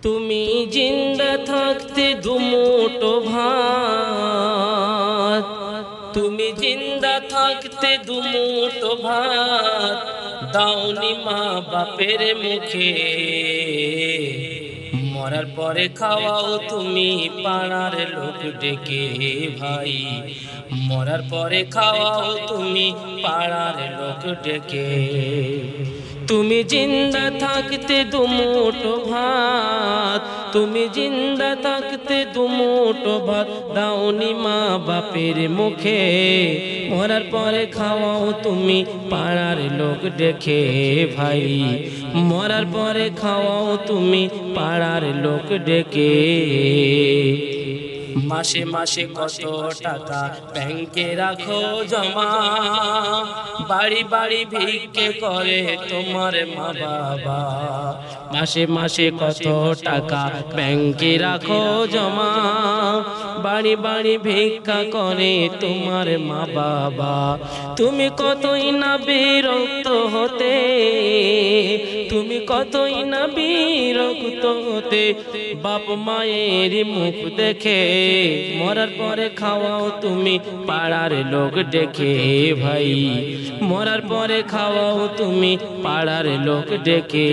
তুমি জিন্দা থাকতে দুমুঠো ভাত, তুমি জিন্দা থাকতে দুমুঠো ভাত দাওনি মা বাপের মুখে। মরার পরে খাওয়াও তুমি পাড়ার লোক ডেকে ভাই, মরার পরে খাওয়াও তুমি পাড়ার লোক ডেকে। তুমি জিন্দা থাকতে দুমুঠো ভাত, তুমি জিন্দা থাকতে দুমুঠো ভাত দাওনি মা বাপের মুখে। মরার পরে খাওয়াও তুমি পাড়ার লোক ডেকে ভাই, মরার পরে খাওয়াও তুমি পাড়ার লোক ডেকে। মাসে মাসে কত টাকা ব্যাংকে রাখো জমা, বাড়ি বাড়ি ভিক্ষে করে তোমার মা বাবা। মাসে মাসে কত টাকা ব্যাংকে রাখো জমা, বাড়ি বাড়ি ভিক্ষা করে তোমার মা বাবা। তুমি কতই না বিরক্ত হতে, তুমি কতই না বিরক্ত হতে বাপ মায়ের মুখ দেখে। মরার পরে খাওয়াও তুমি পাড়ার লোক ডেকে ভাই, মরার পরে খাওয়াও তুমি পাড়ার লোক ডেকে।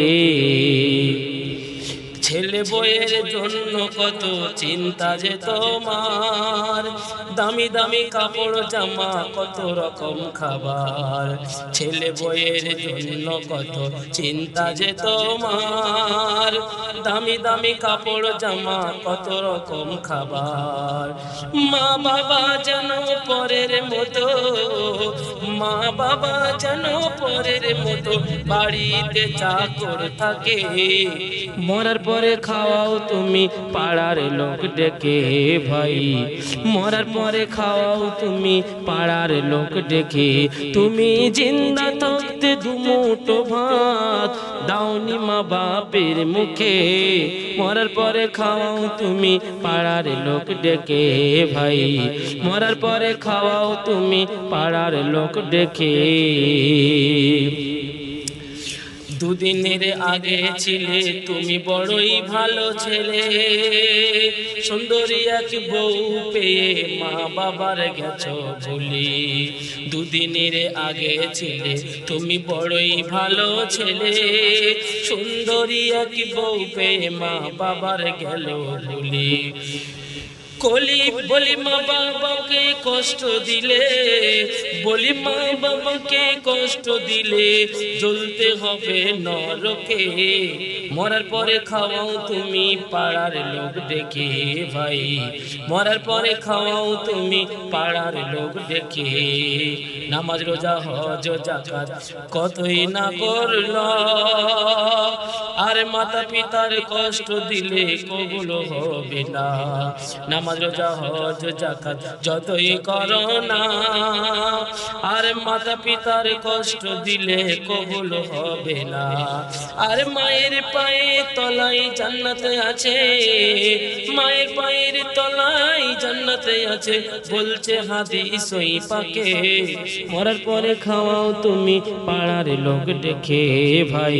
ছেলে বইয়ের জন্য কত চিন্তা যে তোমার, দামি দামি কাপড় জামা কত রকম খাবার। ছেলে বইয়ের জন্য কত চিন্তা যে তোমার, দামি দামি কাপড় জামা কত রকম খাবার। মা বাবা যেন পরের মতো, মা বাবা যেন পরের মতো বাড়িতে চাকর থাকে। মরার পরে খাওয়াও তুমি পাড়ার লোক ডেকে ভাই, মরার পরে খাওয়াও তুমি পাড়ার লোক ডেকে। তুমি জিন্দা থাকতে দুমুঠো ভাত দাওনি মা বাপের মুখে, মরার পরে খাওয়াও তুমি পাড়ার লোক ডেকে ভাই, মরার পরে খাওয়াও তুমি পাড়ার লোক ডেকে। দুদিনের আগে ছিলে তুমি বড়ই ভালো ছেলে, সুন্দরী এক বউ পেয়ে মা বাবার গেছো ভুলি। দুদিনের আগে ছিলে তুমি বড়ই ভালো ছেলে, সুন্দরী এক বউ পেয়ে মা বাবার গেল ভুলি। কলি বলি মা বাবাকে কষ্ট দিলে, বলি মা বাবাকে কষ্ট দিলে জ্বলতে হবে নরকে। মরার পরে খাওয়াও তুমি পাড়ার লোক ডেকে ভাই, মরার পরে খাওয়াও তুমি পাড়ার লোক ডেকে। নামাজ রোজা হজ যাকাত কতই না করল, আর মাতা পিতার কষ্ট দিলে কবুল হবে না। নামাজ রোজা হজ যাকাত যতই করো না, আর মাতা পিতার কষ্ট দিলে কবুল হবে না। আর মায়ের পায়ের তলায় জান্নাত আছে, মায়ের পায়ের তলায় জান্নাত আছে বলছে হাদিস ওই পাকে। মরার পরে খাওয়াও তুমি পাড়ার লোক ডেকে ভাই,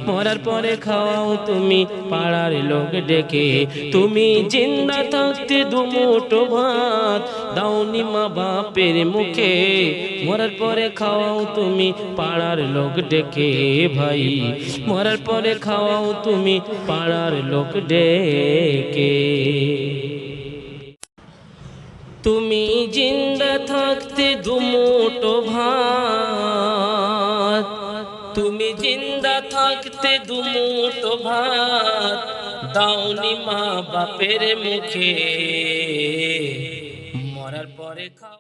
মরার পরে খাওয়াও তুমি পাড়ার লোক ডেকে। তুমি জিন্দা থাকতে দুমুঠো ভাত দাওনি মা বাপের মুখে, মরার পরে খাওয়াও তুমি পাড়ার লোক ডেকে ভাই, মরার পরে খাওয়াও তুমি পাড়ার লোক ডেকে। তুমি জিন্দা থাকতে দুমুঠো ভাত, তুমি জিন্দা থাকতে দুমুঠো ভাত দাওনি মা বাপের মুখে। মরার পরে খাও।